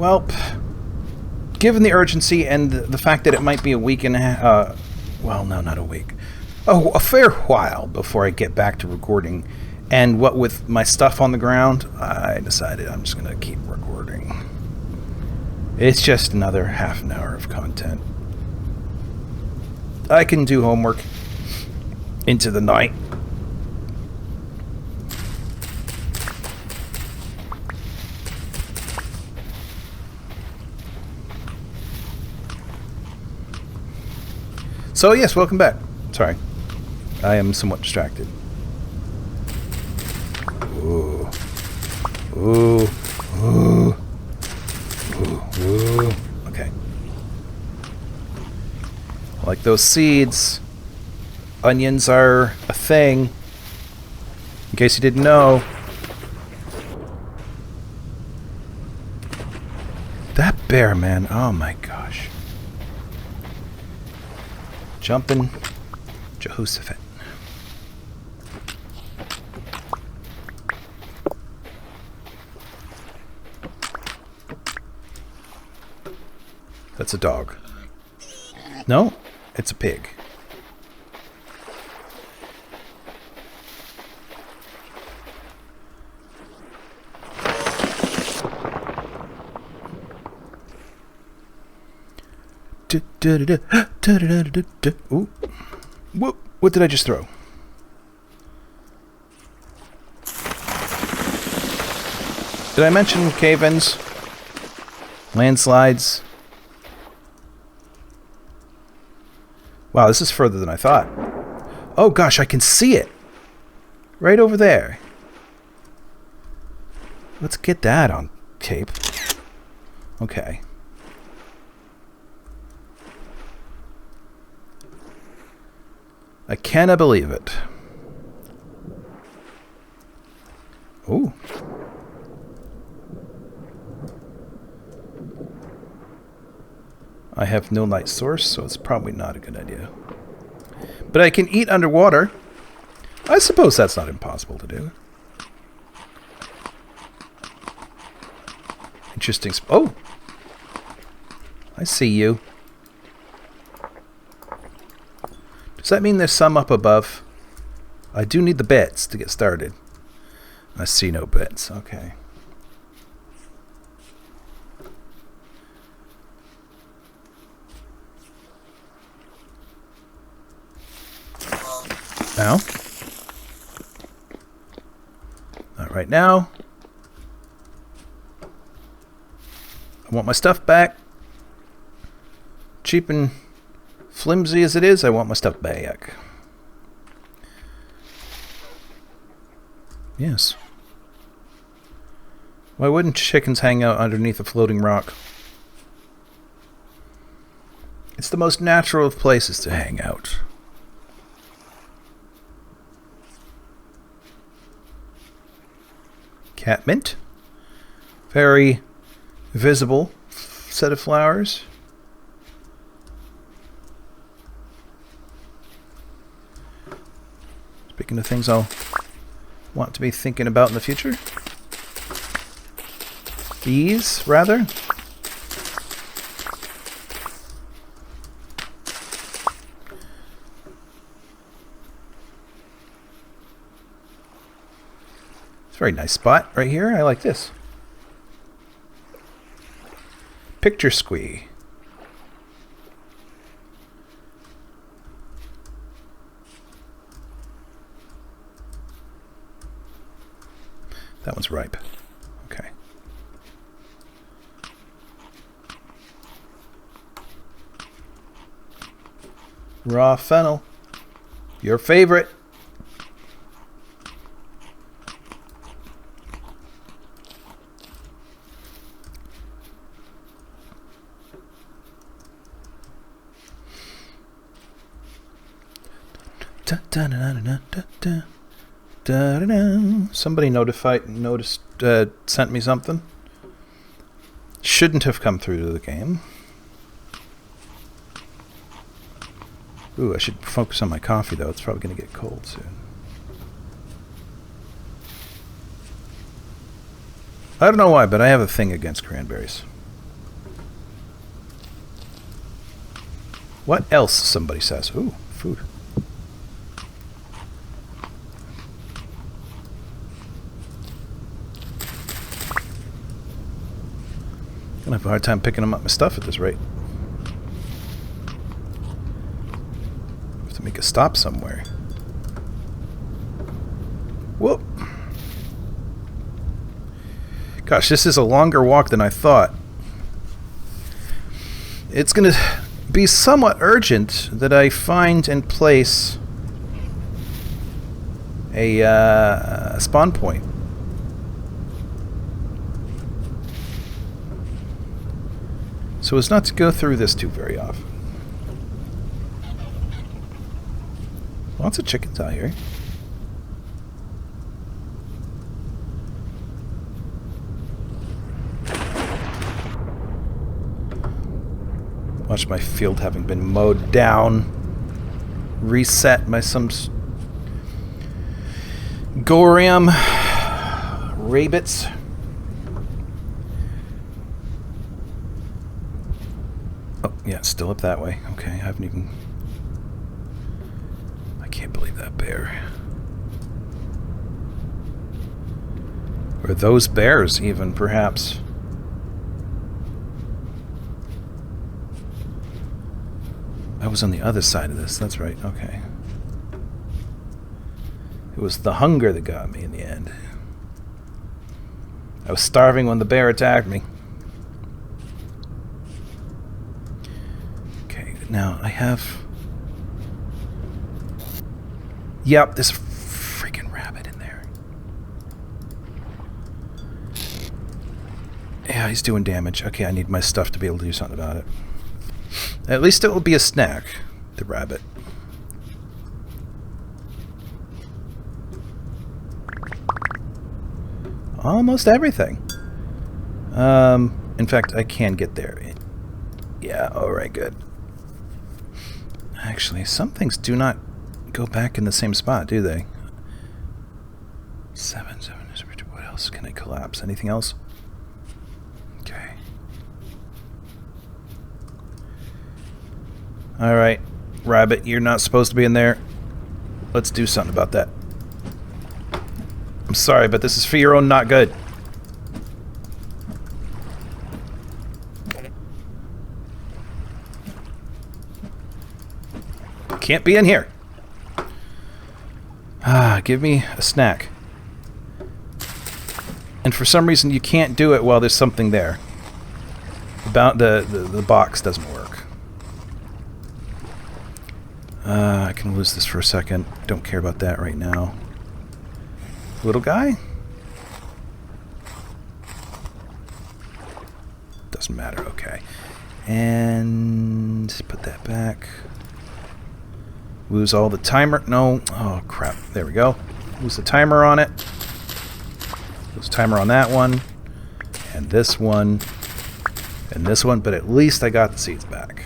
Well, given the urgency and the fact that it might be a week and a half... well, no, not a week. Oh, a fair while before I get back to recording. And what with my stuff on the ground, I decided I'm just going to keep recording. It's just another half an hour of content. I can do homework into the night. So yes, welcome back. Sorry, I am somewhat distracted. Ooh. Ooh. Ooh. Ooh. Ooh. Okay. Like those seeds, onions are a thing. In case you didn't know. That bear, man. Oh my gosh. Jumping Jehoshaphat. That's a dog. No, it's a pig. Ooh. Whoop. What did I just throw? Did I mention cave-ins? Landslides? Wow, this is further than I thought. Oh gosh, I can see it! Right over there. Let's get that on tape. Okay. I cannot believe it. Ooh. I have no light source, so it's probably not a good idea. But I can eat underwater. I suppose that's not impossible to do. Interesting. Oh! I see you. Does that mean there's some up above? I do need the bits to get started. I see no bits. Okay. Now. Not right now. I want my stuff back. Cheap and flimsy as it is, I want my stuff back. Yes. Why wouldn't chickens hang out underneath a floating rock? It's the most natural of places to hang out. Catmint. Very visible set of flowers. Speaking of things I'll want to be thinking about in the future. Bees, rather. It's a very nice spot right here. I like this. Picture squee. That one's ripe. Okay. Raw fennel. Your favorite. Somebody sent me something. Shouldn't have come through to the game. Ooh, I should focus on my coffee though. It's probably going to get cold soon. I don't know why, but I have a thing against cranberries. What else, somebody says? Ooh, food. Gonna have a hard time picking up my stuff at this rate. Have to make a stop somewhere. Whoop. Gosh, this is a longer walk than I thought. It's gonna be somewhat urgent that I find and place a spawn point. So as not to go through this too very often. Lots of chickens out here. Watch my field having been mowed down, reset by some Gorium rabbits. Oh, yeah, it's still up that way. Okay, I haven't even... I can't believe that bear. Or those bears, even, perhaps. I was on the other side of this, that's right, okay. It was the hunger that got me in the end. I was starving when the bear attacked me. Okay, now I have... Yep, there's a freaking rabbit in there. Yeah, he's doing damage. Okay, I need my stuff to be able to do something about it. At least it will be a snack, the rabbit. Almost everything. In fact, I can get there. Yeah, alright, good. Actually, some things do not go back in the same spot, do they? 7. What else can I collapse? Anything else? Okay. Alright, rabbit, you're not supposed to be in there. Let's do something about that. I'm sorry, but this is for your own not good. Can't be in here. Ah, give me a snack. And for some reason you can't do it while there's something there. About the box doesn't work. I can lose this for a second. Don't care about that right now. Little guy? Doesn't matter, okay. And put that back. Lose all the timer. No. Oh, crap. There we go. Lose the timer on it. Lose timer on that one. And this one. And this one. But at least I got the seeds back.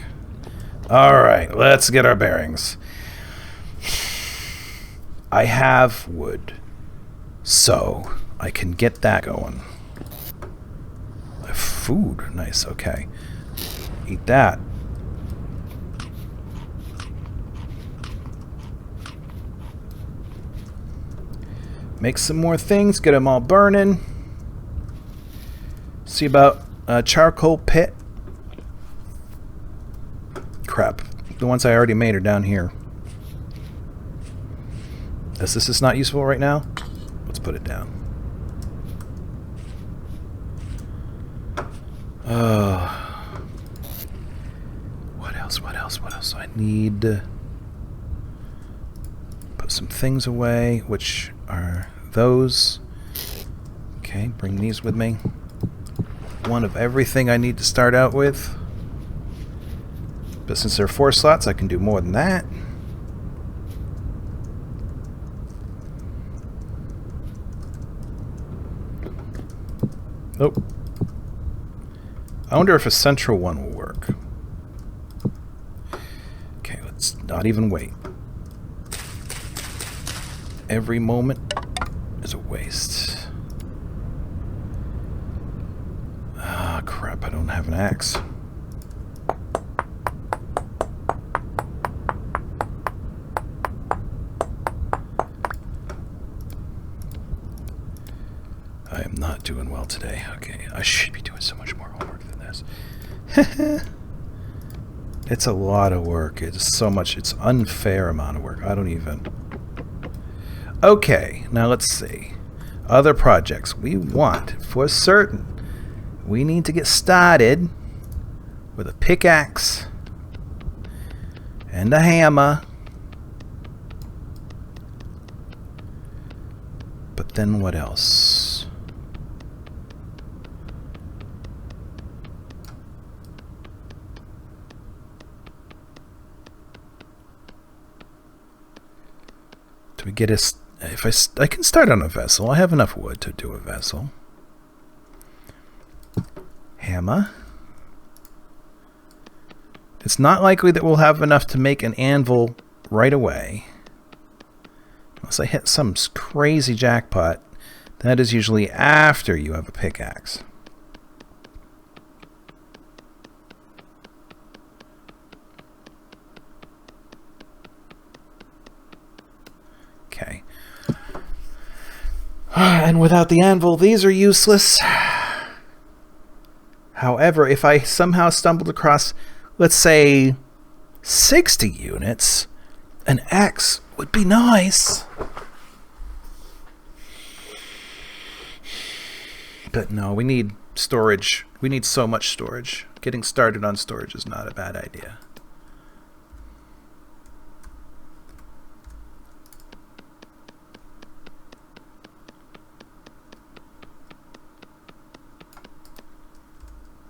Alright, let's get our bearings. I have wood. So, I can get that going. Food. Nice, okay. Eat that. Make some more things, get them all burning. See about a charcoal pit. Crap. The ones I already made are down here. This is not useful right now. Let's put it down. What else? I need to put some things away, which are those. Okay, bring these with me. One of everything I need to start out with. But since there are 4 slots, I can do more than that. Nope. I wonder if a central one will work. Okay, let's not even wait. Every moment is a waste. Ah, crap, I don't have an axe. not doing well today. Okay, I should be doing so much more homework than this. It's a lot of work. It's so much. It's unfair amount of work. I don't even... Okay, now let's see. Other projects we want, for certain. We need to get started with a pickaxe and a hammer. But then what else? Do we get a... If I can start on a vessel. I have enough wood to do a vessel. Hammer. It's not likely that we'll have enough to make an anvil right away. Unless I hit some crazy jackpot. That is usually after you have a pickaxe. Okay. And without the anvil, these are useless. However, if I somehow stumbled across, let's say, 60 units, an axe would be nice. But no, we need storage. We need so much storage. Getting started on storage is not a bad idea.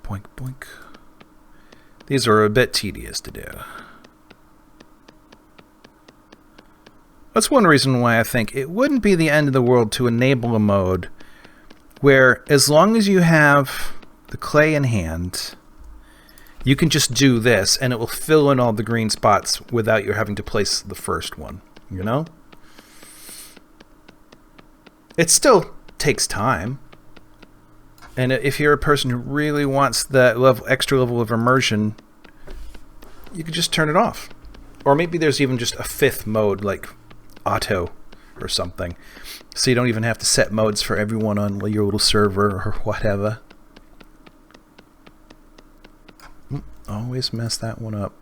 Boink, boink. These are a bit tedious to do. That's one reason why I think it wouldn't be the end of the world to enable a mode where, as long as you have the clay in hand, you can just do this and it will fill in all the green spots without you having to place the first one, you know? It still takes time. And if you're a person who really wants that extra level of immersion, you could just turn it off. Or maybe there's even just a fifth mode, like auto or something. So you don't even have to set modes for everyone on your little server or whatever. Always mess that one up.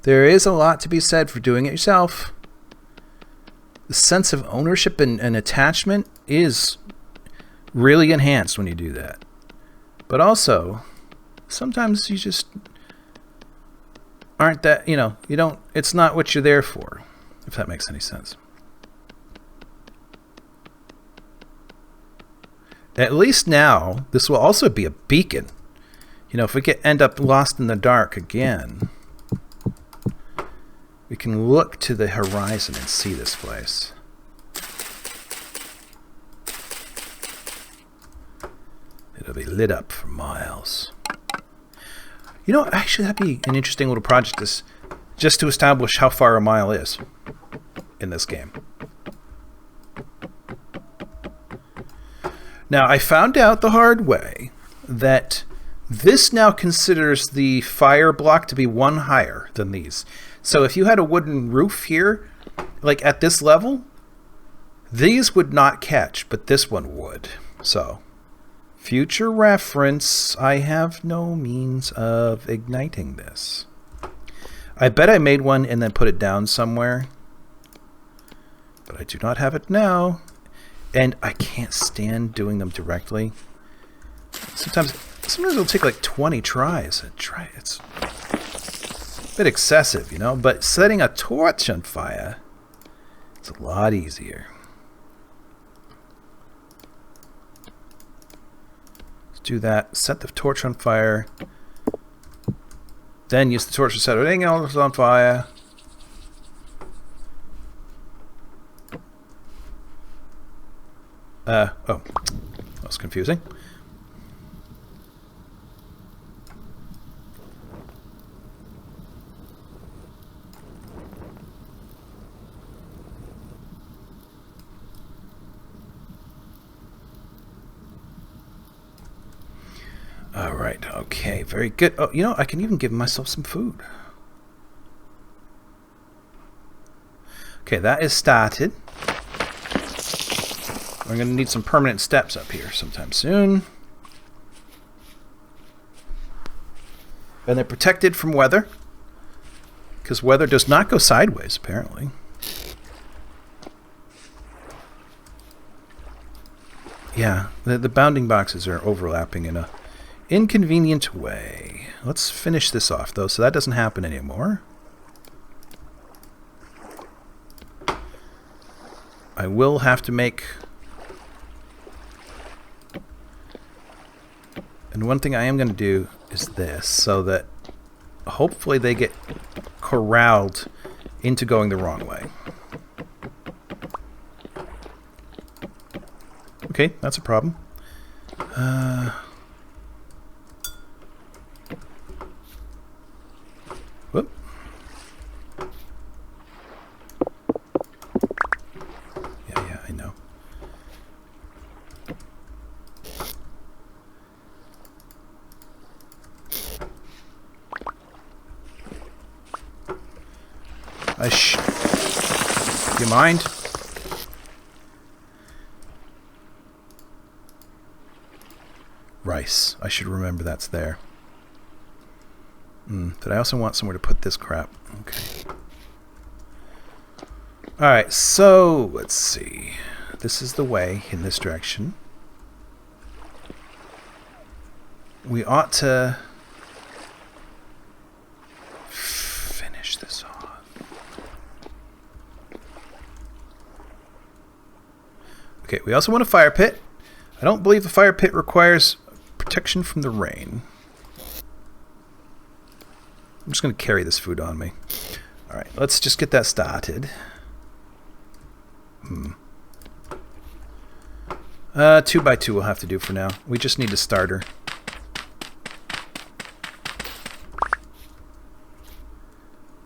There is a lot to be said for doing it yourself. The sense of ownership and attachment is really enhanced when you do that. But also, sometimes you just aren't that, you don't, it's not what you're there for, if that makes any sense. At least now, this will also be a beacon. If we end up lost in the dark again, we can look to the horizon and see this place. It'll be lit up for miles. Actually, that'd be an interesting little project, just to establish how far a mile is in this game. Now, I found out the hard way that this now considers the fire block to be one higher than these. So if you had a wooden roof here, like at this level, these would not catch, but this one would. So, future reference, I have no means of igniting this. I bet I made one and then put it down somewhere, but I do not have it now, and I can't stand doing them directly. Sometimes it'll take like 20 tries. It's a bit excessive, but setting a torch on fire, it's a lot easier. Let's do that. Set the torch on fire. Then use the torch to set everything else on fire. Oh, that was confusing. All right, okay, very good. Oh, I can even give myself some food. Okay, that is started. We're going to need some permanent steps up here sometime soon. And they're protected from weather, because weather does not go sideways, apparently. Yeah, the bounding boxes are overlapping in a inconvenient way. Let's finish this off, though, so that doesn't happen anymore. I will have to make... And one thing I am going to do is this, so that hopefully they get corralled into going the wrong way. Okay, that's a problem. Whoop. Yeah, I know. Do you mind? Rice. I should remember that's there. But I also want somewhere to put this crap. Okay. Alright, so let's see. This is the way in this direction. We ought to finish this off. Okay, we also want a fire pit. I don't believe the fire pit requires protection from the rain. I'm just going to carry this food on me. Alright, let's just get that started. 2x2 we'll have to do for now. We just need a starter.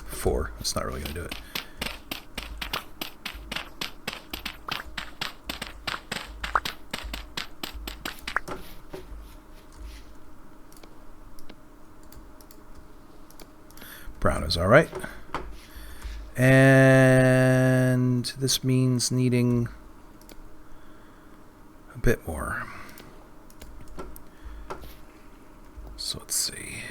Four. That's not really going to do it. Brown is all right. And this means needing a bit more. So let's see.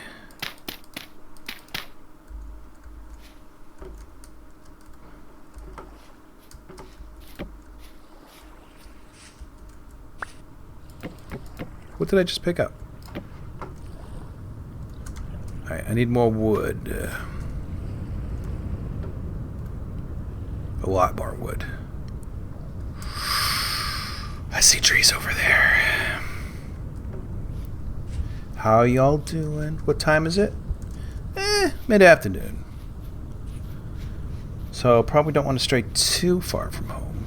What did I just pick up? Alright, I need more wood. A lot more wood. I see trees over there. How y'all doing? What time is it? Mid-afternoon. So probably don't want to stray too far from home.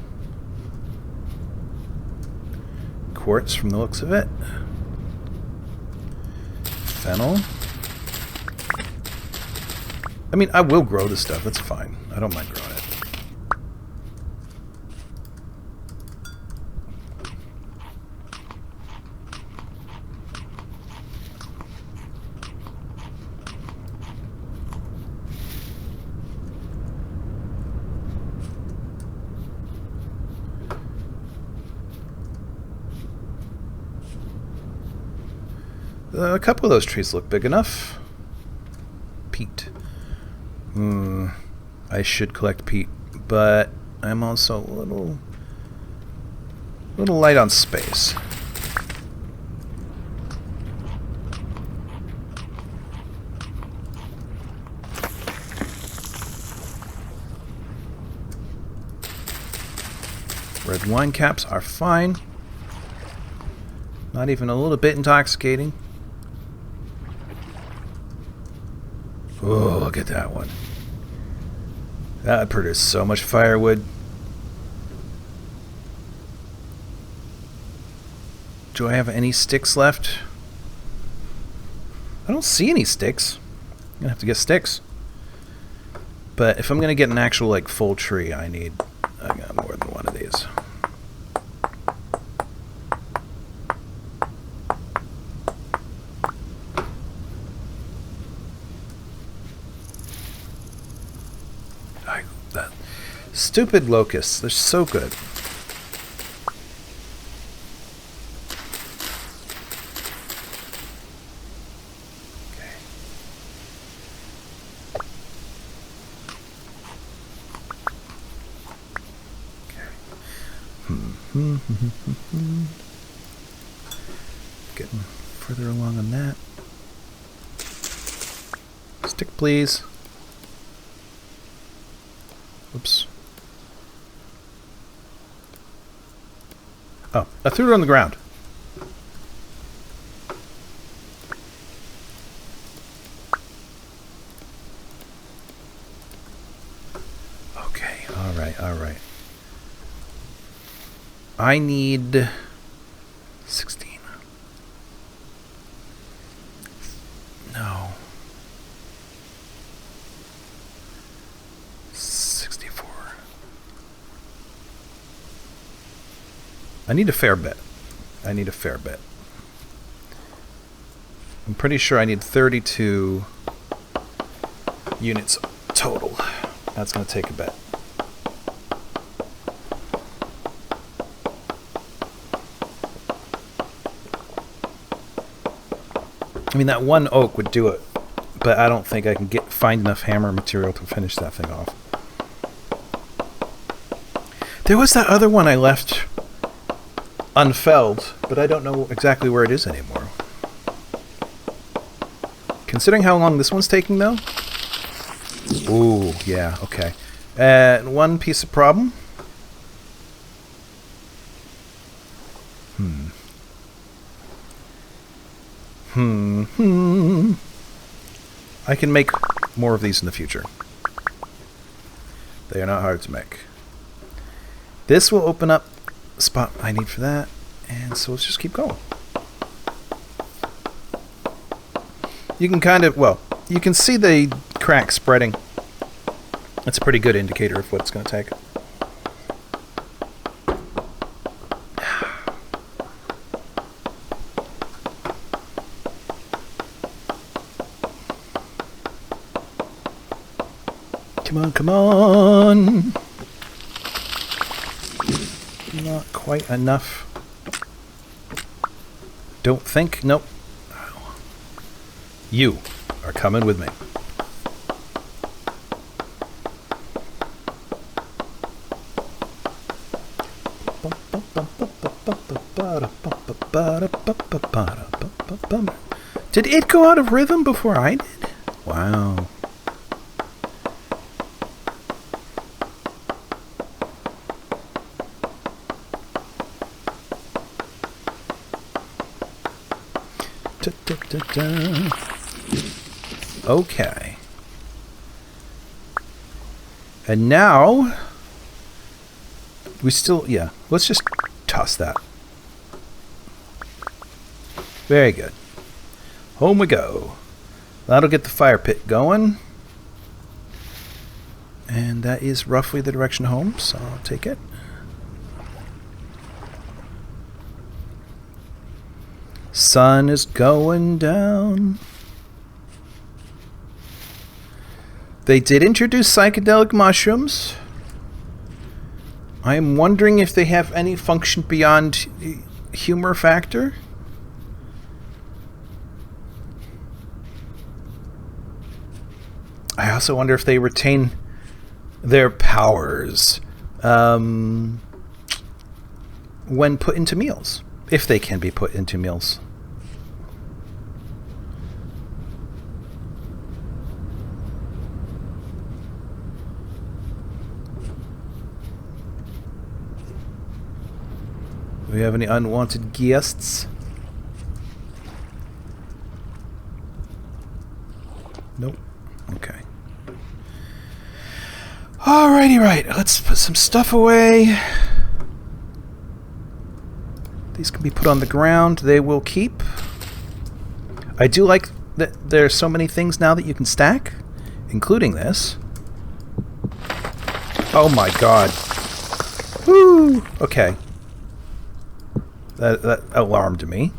Quartz from the looks of it. Fennel. I mean, I will grow this stuff. That's fine. I don't mind growing it. A couple of those trees look big enough. Peat. I should collect peat, but I'm also a little light on space. Red wine caps are fine. Not even a little bit intoxicating. Oh, look at that one. That would produce so much firewood. Do I have any sticks left? I don't see any sticks. I'm gonna have to get sticks. But if I'm gonna get an actual like full tree, I got more than one of these. Stupid locusts. They're so good. Getting further along on that. Stick, please. Oops. Oh, I threw it on the ground. Okay, alright, alright. I need 16. No. 64. I need a fair bit. I need a fair bit. I'm pretty sure I need 32 units total. That's going to take a bit. I mean, that one oak would do it, but I don't think I can find enough hammer material to finish that thing off. There was that other one I left unfelled, but I don't know exactly where it is anymore. Considering how long this one's taking, though. Ooh, yeah, okay. One piece of problem. I can make more of these in the future. They are not hard to make. This will open up the spot I need for that, and so let's just keep going. You can kind of, well, you can see the crack spreading. That's a pretty good indicator of what it's going to take. Come on, come on! Not quite enough. Don't think. Nope. You are coming with me. Did it go out of rhythm before I did? Wow. Okay. And now we still, yeah, let's just toss that. Very good. Home we go. That'll get the fire pit going. And that is roughly the direction home, so I'll take it. Sun is going down. They did introduce psychedelic mushrooms. I am wondering if they have any function beyond humor factor. I also wonder if they retain their powers when put into meals. If they can be put into meals. Do we have any unwanted guests? Nope. Okay. Alrighty, right. Let's put some stuff away. These can be put on the ground. They will keep. I do like that there are so many things now that you can stack, including this. Oh my god. Woo! Okay. That alarmed me.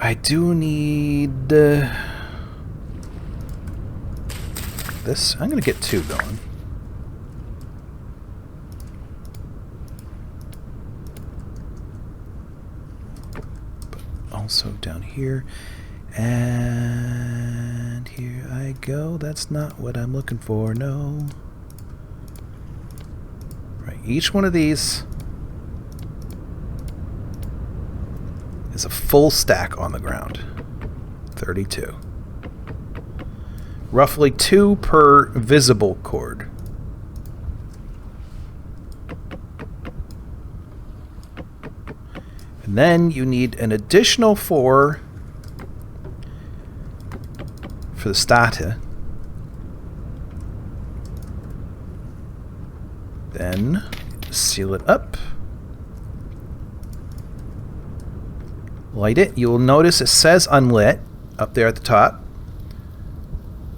I do need this this. I'm going to get 2 going. But also down here. And here I go. That's not what I'm looking for, no. Right, each one of these is a full stack on the ground. 32. Roughly 2 per visible cord. And then you need an additional 4 for the starter. Then seal it up. Light it. You'll notice it says unlit up there at the top.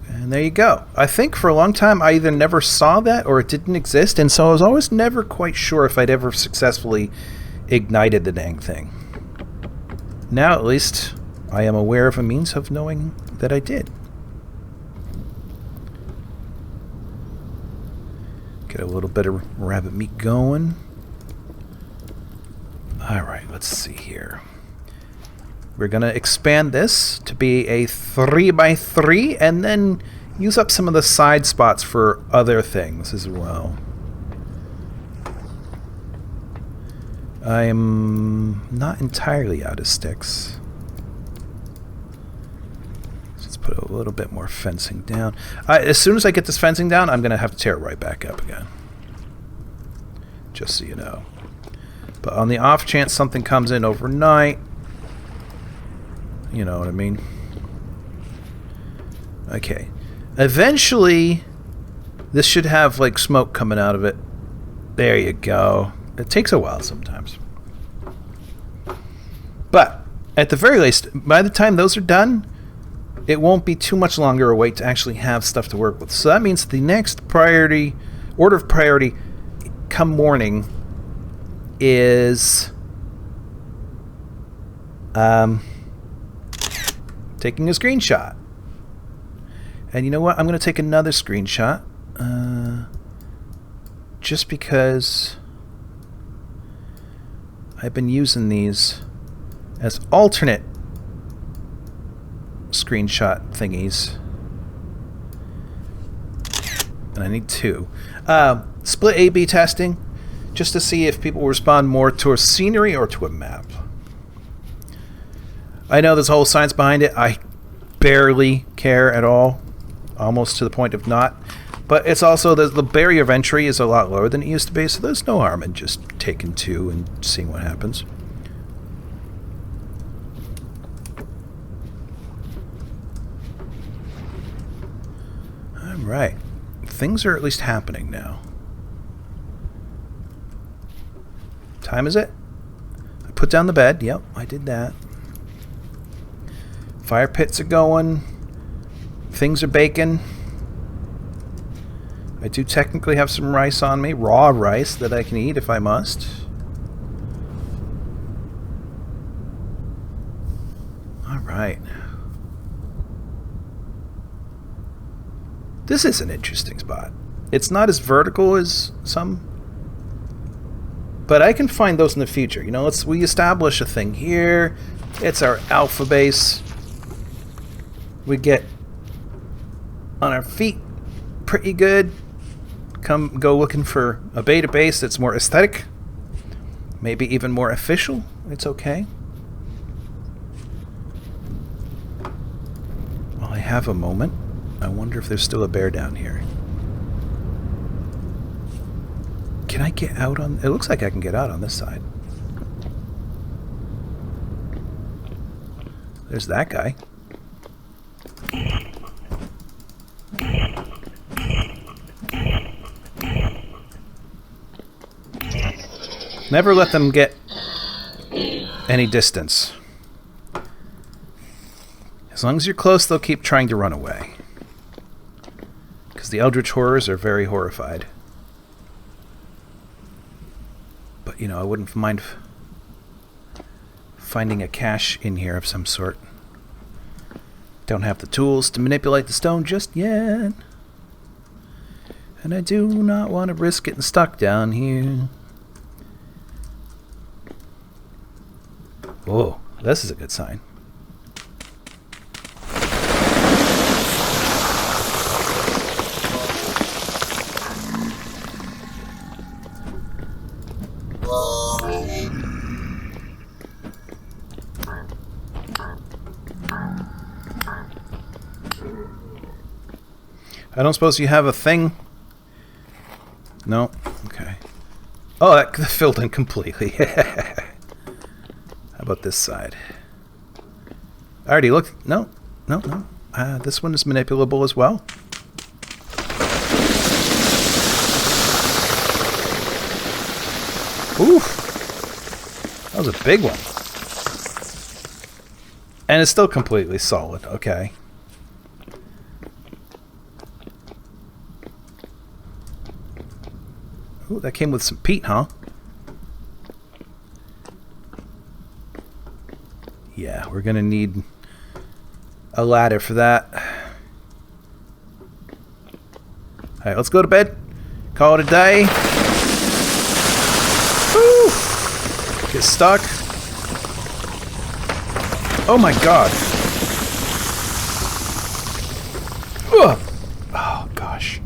And there you go. I think for a long time I either never saw that or it didn't exist, and so I was always never quite sure if I'd ever successfully ignited the dang thing. Now at least I am aware of a means of knowing that I did. Get a little bit of rabbit meat going. Alright, let's see here. We're going to expand this to be a 3x3 and then use up some of the side spots for other things as well. I'm not entirely out of sticks. Let's put a little bit more fencing down. As soon as I get this fencing down, I'm going to have to tear it right back up again. Just so you know. But on the off chance something comes in overnight, you know what I mean? Okay. Eventually, this should have, like, smoke coming out of it. There you go. It takes a while sometimes. But, at the very least, by the time those are done, it won't be too much longer a wait to actually have stuff to work with. So that means the next priority, order of priority, come morning, is taking a screenshot. And you know what? I'm going to take another screenshot. Just because I've been using these as alternate screenshot thingies. And I need 2. Split A/B testing, just to see if people respond more to a scenery or to a map. I know there's a whole science behind it. I barely care at all, almost to the point of not. But it's also the barrier of entry is a lot lower than it used to be, so there's no harm in just taking 2 and seeing what happens. All right, things are at least happening now. Time is it? I put down the bed. Yep, I did that. Fire pits are going. Things are baking. I do technically have some rice on me, raw rice that I can eat if I must. All right. This is an interesting spot. It's not as vertical as some, but I can find those in the future. You know, we establish a thing here. It's our alpha base. We get on our feet pretty good. Go looking for a beta base that's more aesthetic, maybe even more official. It's okay. While I have a moment, I wonder if there's still a bear down here. Can I get out on... It looks like I can get out on this side. There's that guy. Never let them get any distance. As long as you're close, they'll keep trying to run away. Because the Eldritch Horrors are very horrified. But, you know, I wouldn't mind finding a cache in here of some sort. Don't have the tools to manipulate the stone just yet. And I do not want to risk getting stuck down here. Whoa, this is a good sign. I don't suppose you have a thing? No? Okay. Oh, that filled in completely. How about this side? I already looked. No. This one is manipulable as well. Oof. That was a big one. And it's still completely solid. Okay. Ooh, that came with some peat, huh? Yeah, we're gonna need a ladder for that. Alright, let's go to bed. Call it a day. Woo! Get stuck. Oh my god. Ugh. Oh gosh.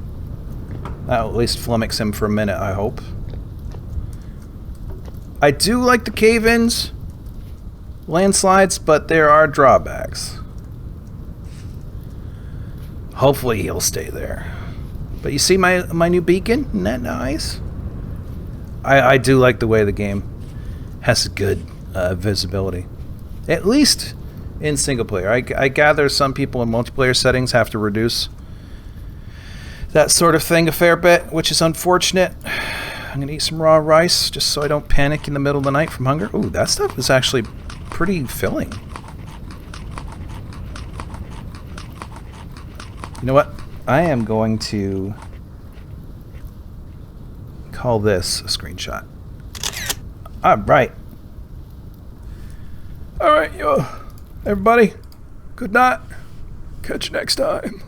That'll at least flummox him for a minute, I hope. I do like the cave-ins, landslides, but there are drawbacks. Hopefully he'll stay there. But you see my new beacon? Isn't that nice? I do like the way the game has good visibility. At least in single player. I gather some people in multiplayer settings have to reduce that sort of thing a fair bit, which is unfortunate. I'm gonna eat some raw rice just so I don't panic in the middle of the night from hunger. Ooh, that stuff is actually pretty filling. You know what? I am going to call this a screenshot. Alright. Alright, yo. Everybody, good night. Catch you next time.